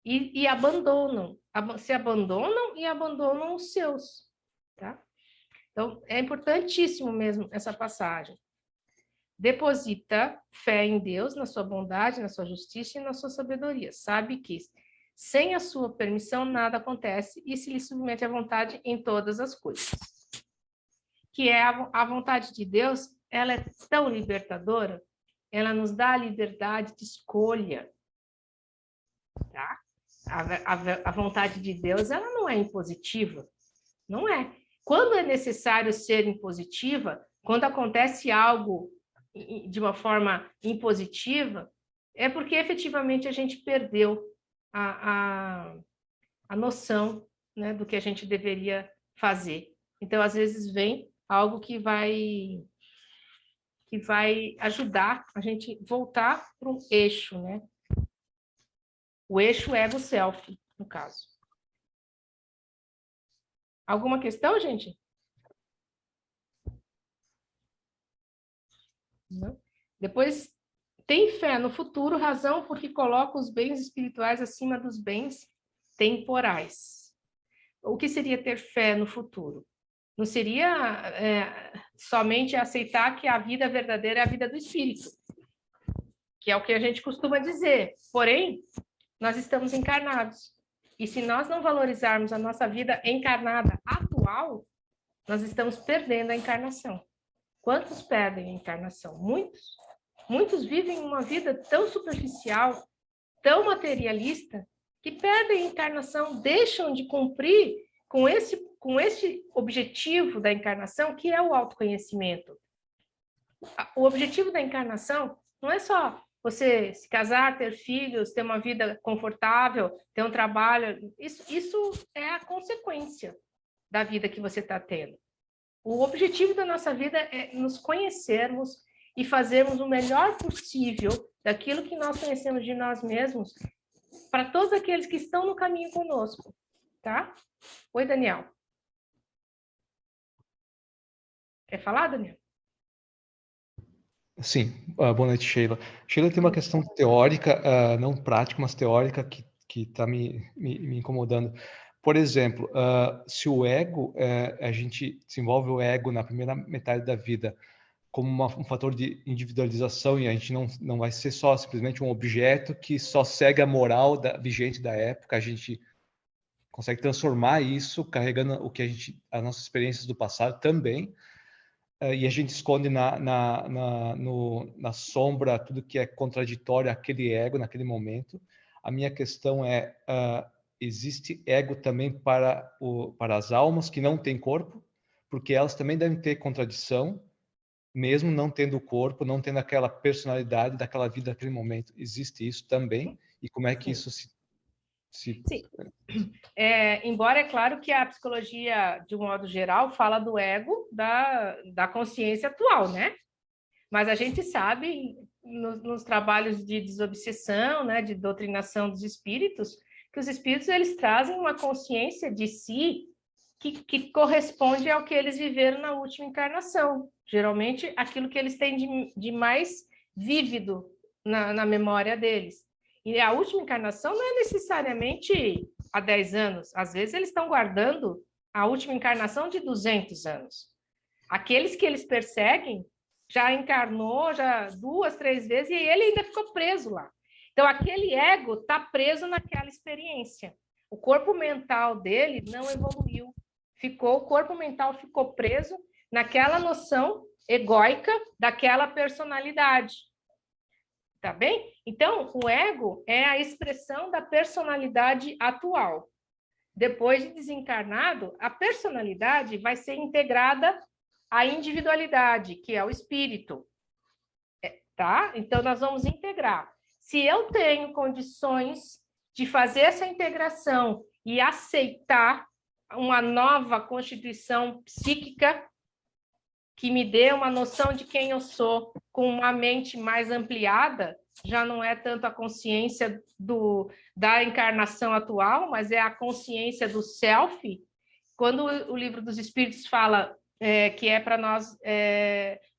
e se abandonam e abandonam os seus, tá? Então, é importantíssimo mesmo essa passagem. Deposita fé em Deus, na sua bondade, na sua justiça e na sua sabedoria. Sabe que sem a sua permissão nada acontece e se lhe submete à vontade em todas as coisas. Que é a vontade de Deus, ela é tão libertadora, ela nos dá a liberdade de escolha, tá? A vontade de Deus, ela não é impositiva, não é. Quando é necessário ser impositiva, quando acontece algo de uma forma impositiva, é porque efetivamente a gente perdeu a noção né, do que a gente deveria fazer. Então, às vezes, vem algo que vai ajudar a gente voltar para um eixo, né? O eixo ego-self, no caso. Alguma questão, gente? Não? Depois, tem fé no futuro, razão porque coloca os bens espirituais acima dos bens temporais. O que seria ter fé no futuro? Não seria somente aceitar que a vida verdadeira é a vida do espírito, que é o que a gente costuma dizer. Porém, nós estamos encarnados. E se nós não valorizarmos a nossa vida encarnada atual, nós estamos perdendo a encarnação. Quantos perdem a encarnação? Muitos. Muitos vivem uma vida tão superficial, tão materialista, que perdem a encarnação, deixam de cumprir com esse objetivo da encarnação, que é o autoconhecimento. O objetivo da encarnação não é só você se casar, ter filhos, ter uma vida confortável, ter um trabalho. Isso é a consequência da vida que você está tendo. O objetivo da nossa vida é nos conhecermos e fazermos o melhor possível daquilo que nós conhecemos de nós mesmos para todos aqueles que estão no caminho conosco, tá? Oi, Daniel. Quer falar, Daniel? Sim, boa noite, Sheila. Sheila, tem uma questão teórica, não prática, mas teórica, que está me incomodando. Por exemplo, se o ego, a gente desenvolve o ego na primeira metade da vida como um fator de individualização, e a gente não vai ser só simplesmente um objeto que só segue a moral vigente da época, a gente consegue transformar isso carregando as nossas experiências do passado também, e a gente esconde na sombra tudo que é contraditório àquele ego naquele momento. A minha questão é, existe ego também para as almas que não têm corpo? Porque elas também devem ter contradição, mesmo não tendo corpo, não tendo aquela personalidade daquela vida naquele momento. Existe isso também? E como é que isso se... Sim. Embora é claro que a psicologia, de um modo geral, fala do ego da consciência atual, né? Mas a gente sabe, nos trabalhos de desobsessão, né, de doutrinação dos espíritos, que os espíritos eles trazem uma consciência de si que corresponde ao que eles viveram na última encarnação. Geralmente, aquilo que eles têm de mais vívido na memória deles. E a última encarnação não é necessariamente há 10 anos. Às vezes, eles estão guardando a última encarnação de 200 anos. Aqueles que eles perseguem já encarnou já 2, 3 vezes e ele ainda ficou preso lá. Então, aquele ego está preso naquela experiência. O corpo mental dele não evoluiu. O corpo mental ficou preso naquela noção egóica daquela personalidade. Tá bem? Então, o ego é a expressão da personalidade atual. Depois de desencarnado, a personalidade vai ser integrada à individualidade, que é o espírito. Tá? Então, nós vamos integrar. Se eu tenho condições de fazer essa integração e aceitar uma nova constituição psíquica que me dê uma noção de quem eu sou, com uma mente mais ampliada, já não é tanto a consciência da encarnação atual, mas é a consciência do self. Quando o Livro dos Espíritos fala que é para nós,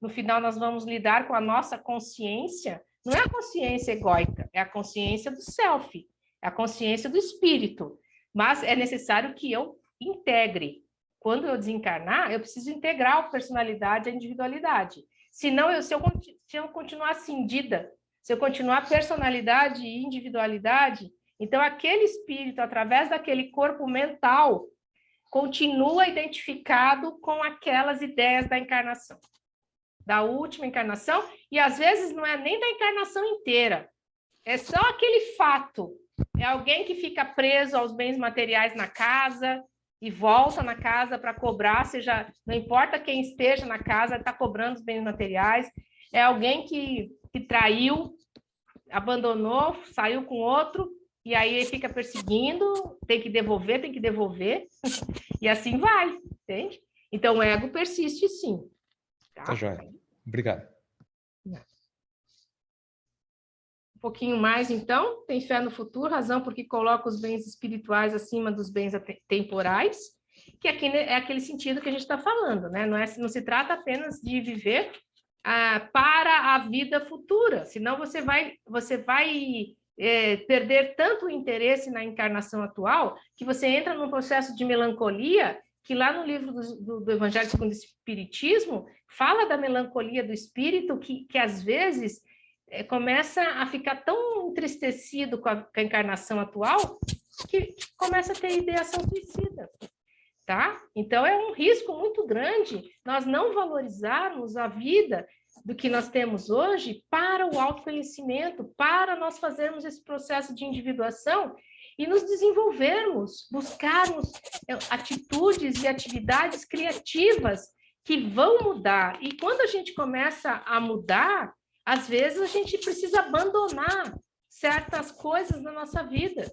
no final nós vamos lidar com a nossa consciência, não é a consciência egóica, é a consciência do self, é a consciência do espírito. Mas é necessário que eu integre. Quando eu desencarnar, eu preciso integrar a personalidade e a individualidade. Senão, se eu continuar cindida, se eu continuar personalidade e individualidade, então aquele espírito, através daquele corpo mental, continua identificado com aquelas ideias da encarnação, da última encarnação, e às vezes não é nem da encarnação inteira, é só aquele fato. É alguém que fica preso aos bens materiais na casa e volta na casa para cobrar, seja, não importa quem esteja na casa, está cobrando os bens materiais. É alguém que traiu, abandonou, saiu com outro e aí ele fica perseguindo, tem que devolver, e assim vai, entende? Então, o ego persiste, sim. Tá joia. Obrigado. Um pouquinho mais, então. Tem fé no futuro, razão porque coloca os bens espirituais acima dos bens temporais, que aqui é aquele sentido que a gente está falando, né? Não se trata apenas de viver para a vida futura, senão você vai perder tanto o interesse na encarnação atual que você entra num processo de melancolia, que lá no livro do Evangelho segundo o Espiritismo fala da melancolia do espírito que às vezes começa a ficar tão entristecido com a encarnação atual que começa a ter ideação suicida. Tá? Então, é um risco muito grande nós não valorizarmos a vida do que nós temos hoje para o autoconhecimento, para nós fazermos esse processo de individuação e nos desenvolvermos, buscarmos atitudes e atividades criativas que vão mudar. E quando a gente começa a mudar, às vezes a gente precisa abandonar certas coisas na nossa vida.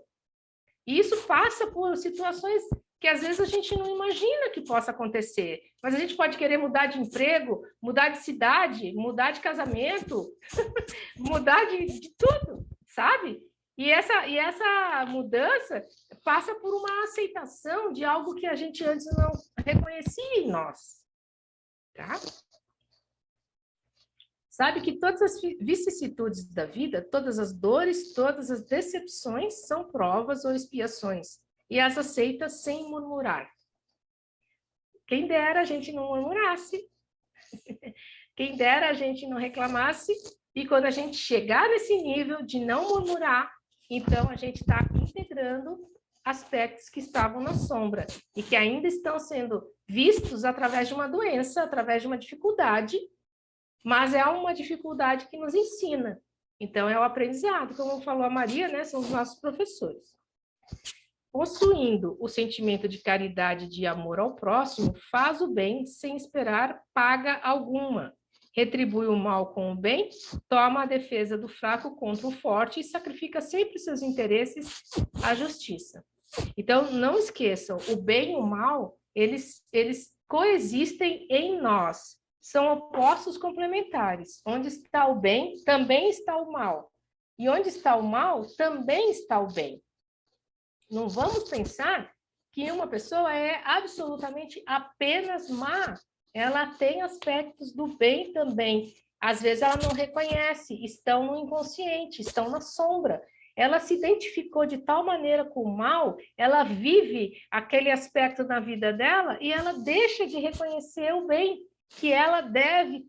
E isso passa por situações que às vezes a gente não imagina que possa acontecer. Mas a gente pode querer mudar de emprego, mudar de cidade, mudar de casamento, mudar de tudo, sabe? E essa mudança passa por uma aceitação de algo que a gente antes não reconhecia em nós. Tá? Sabe que todas as vicissitudes da vida, todas as dores, todas as decepções são provas ou expiações. E as aceita sem murmurar. Quem dera a gente não murmurasse. Quem dera a gente não reclamasse. E quando a gente chegar nesse nível de não murmurar, então a gente está integrando aspectos que estavam na sombra e que ainda estão sendo vistos através de uma doença, através de uma dificuldade, mas é uma dificuldade que nos ensina. Então é o aprendizado, como falou a Maria, né? São os nossos professores. Possuindo o sentimento de caridade e de amor ao próximo, faz o bem sem esperar paga alguma. Retribui o mal com o bem, toma a defesa do fraco contra o forte e sacrifica sempre seus interesses à justiça. Então, não esqueçam, o bem e o mal, eles coexistem em nós. São opostos complementares. Onde está o bem, também está o mal. E onde está o mal, também está o bem. Não vamos pensar que uma pessoa é absolutamente apenas má. Ela tem aspectos do bem também. Às vezes ela não reconhece, estão no inconsciente, estão na sombra. Ela se identificou de tal maneira com o mal, ela vive aquele aspecto na vida dela e ela deixa de reconhecer o bem que ela deve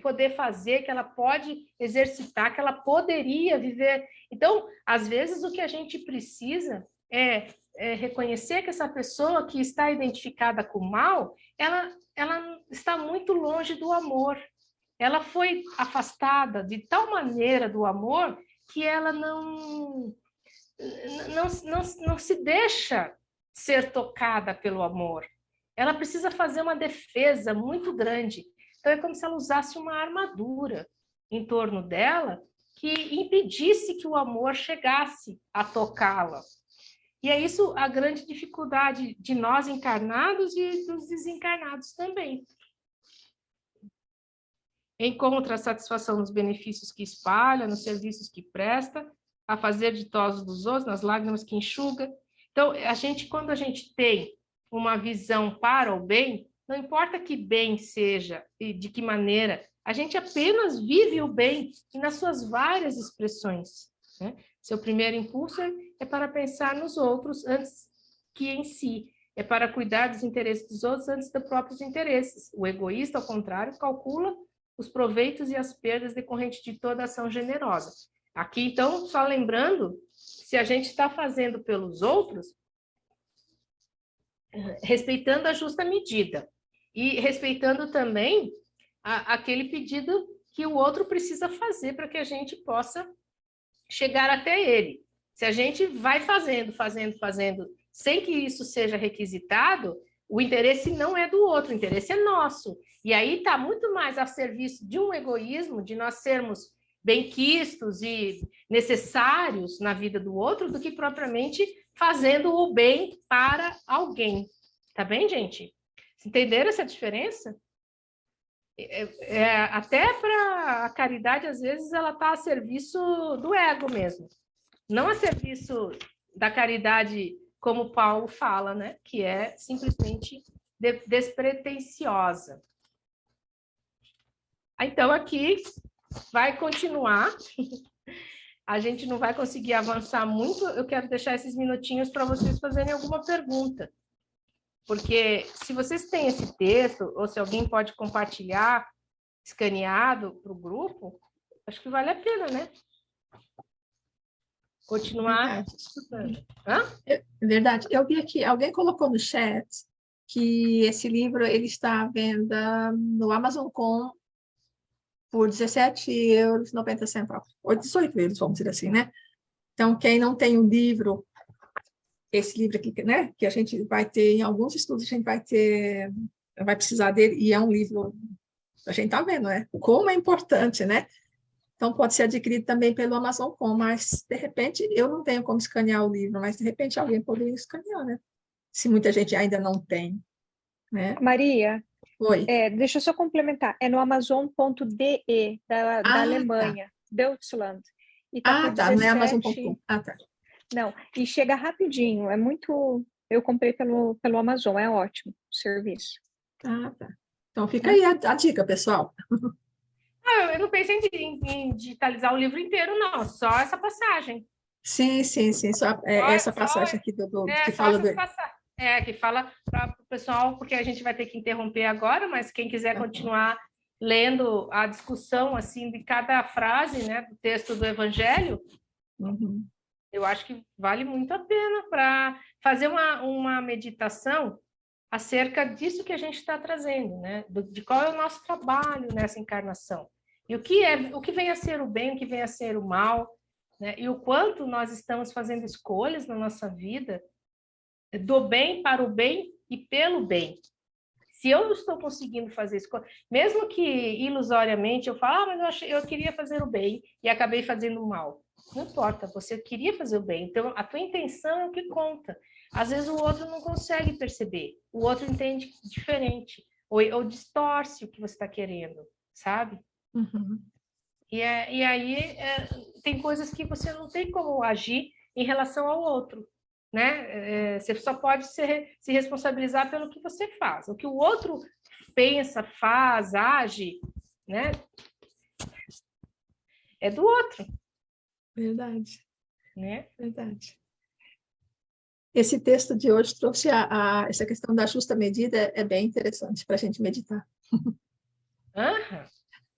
poder fazer, que ela pode exercitar, que ela poderia viver. Então, às vezes, o que a gente precisa é reconhecer que essa pessoa que está identificada com o mal, ela está muito longe do amor. Ela foi afastada de tal maneira do amor que ela não se deixa ser tocada pelo amor. Ela precisa fazer uma defesa muito grande. Então, é como se ela usasse uma armadura em torno dela que impedisse que o amor chegasse a tocá-la. E é isso a grande dificuldade de nós encarnados e dos desencarnados também. Encontra a satisfação nos benefícios que espalha, nos serviços que presta, a fazer ditosos dos outros, nas lágrimas que enxuga. Então, quando a gente tem uma visão para o bem, não importa que bem seja e de que maneira, a gente apenas vive o bem e nas suas várias expressões. Né? Seu primeiro impulso é para pensar nos outros antes que em si. É para cuidar dos interesses dos outros antes dos próprios interesses. O egoísta, ao contrário, calcula os proveitos e as perdas decorrentes de toda ação generosa. Aqui, então, só lembrando, se a gente está fazendo pelos outros, respeitando a justa medida e respeitando também aquele pedido que o outro precisa fazer para que a gente possa chegar até ele. Se a gente vai fazendo, sem que isso seja requisitado, o interesse não é do outro, o interesse é nosso. E aí está muito mais a serviço de um egoísmo, de nós sermos benquistos e necessários na vida do outro do que propriamente fazendo o bem para alguém. Tá bem, gente? Entenderam essa diferença? Até para a caridade, às vezes, ela está a serviço do ego mesmo. Não a serviço da caridade, como Paulo fala, né? Que é simplesmente despretensiosa. Então, aqui vai continuar. A gente não vai conseguir avançar muito. Eu quero deixar esses minutinhos para vocês fazerem alguma pergunta. Porque se vocês têm esse texto, ou se alguém pode compartilhar escaneado para o grupo, acho que vale a pena, né? Continuar estudando. É verdade. Eu vi aqui, alguém colocou no chat que esse livro ele está à venda no Amazon.com por R$17,90, ou 18 euros, vamos dizer assim, né? Então, quem não tem o livro, esse livro aqui, né, que a gente vai ter em alguns estudos, a gente vai precisar dele, e é um livro, a gente está vendo, né? Como é importante, né? Então, pode ser adquirido também pelo Amazon.com, mas, de repente, eu não tenho como escanear o livro, mas, de repente, alguém poderia escanear, né? Se muita gente ainda não tem, né? Maria, Oi. Deixa eu só complementar. É no Amazon.de, da Alemanha, tá. Deutschland. E tá por tá, 17... não é Amazon.com. Tá. Não, e chega rapidinho, é muito... Eu comprei pelo Amazon, é ótimo o serviço. Tá. Então, fica aí a dica, pessoal. Eu não pensei em digitalizar o livro inteiro, não, só essa passagem. Sim, só essa passagem aqui que fala do... que fala para o pessoal, porque a gente vai ter que interromper agora, mas quem quiser continuar lendo a discussão assim de cada frase, né, do texto do Evangelho, eu acho que vale muito a pena para fazer uma meditação acerca disso que a gente está trazendo, né, de qual é o nosso trabalho nessa encarnação e o que vem a ser o bem, o que vem a ser o mal, né, e o quanto nós estamos fazendo escolhas na nossa vida do bem para o bem e pelo bem. Se eu não estou conseguindo fazer escolha, mesmo que ilusoriamente eu falo, mas eu queria fazer o bem e acabei fazendo o mal. Não importa, você queria fazer o bem, então a tua intenção é o que conta. Às vezes o outro não consegue perceber, o outro entende diferente, ou distorce o que você está querendo, sabe? E aí tem coisas que você não tem como agir em relação ao outro, né? Você só pode se responsabilizar pelo que você faz. O que o outro pensa, faz, age, né? É do outro. Verdade. Né? Verdade. Esse texto de hoje trouxe essa questão da justa medida, é bem interessante para a gente meditar.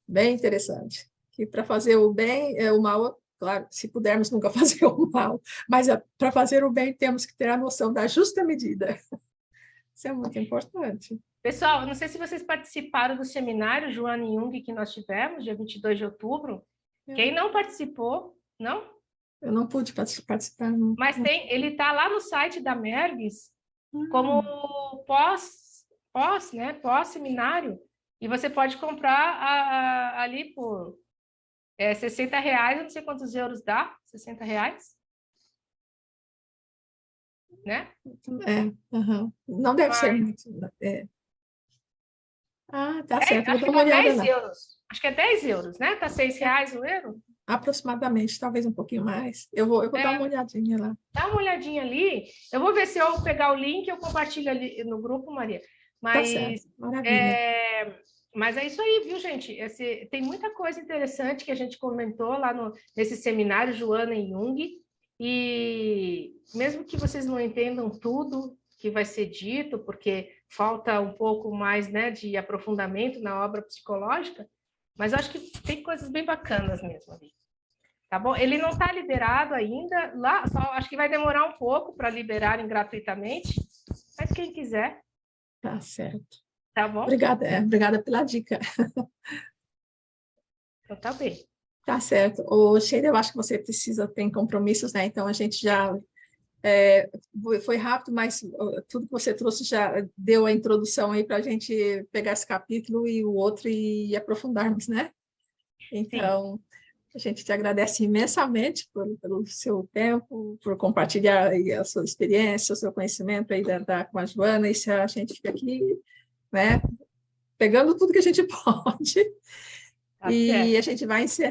Bem interessante. Que para fazer o bem, o mal, claro, se pudermos nunca fazer o mal, mas para fazer o bem temos que ter a noção da justa medida. Isso é muito importante. Pessoal, não sei se vocês participaram do seminário Joana e Jung que nós tivemos, dia 22 de outubro. Quem não participou, não? Eu não pude participar, não. Mas ele está lá no site da Mergues como pós-seminário, e você pode comprar ali por R$60, eu não sei quantos euros dá, R$60, né? Não deve ser muito. Tá certo, vou dar uma olhada 10 lá. euros. Acho que é 10 euros, né? Tá R$6 o euro? Aproximadamente, talvez um pouquinho mais. Eu vou dar uma olhadinha lá. Dá uma olhadinha ali. Eu vou ver se eu pegar o link eu compartilho ali no grupo, Maria. Mas, tá certo, maravilha. Mas é isso aí, viu, gente? Tem muita coisa interessante que a gente comentou lá nesse seminário Joana e Jung. E mesmo que vocês não entendam tudo que vai ser dito, porque falta um pouco mais, né, de aprofundamento na obra psicológica, mas acho que tem coisas bem bacanas mesmo ali. Tá bom? Ele não está liberado ainda, lá, acho que vai demorar um pouco para liberarem gratuitamente, mas quem quiser. Tá certo. Tá bom? Obrigada pela dica. Então tá bem. Tá certo. Sheila, eu acho que você tem compromissos, né? Então a gente já foi rápido, mas tudo que você trouxe já deu a introdução aí para a gente pegar esse capítulo e o outro e aprofundarmos, né? Então, A gente te agradece imensamente pelo seu tempo, por compartilhar aí a sua experiência, o seu conhecimento aí com a Joana, e se a gente fica aqui, né, pegando tudo que a gente pode. Tá E certo. a gente vai encerrar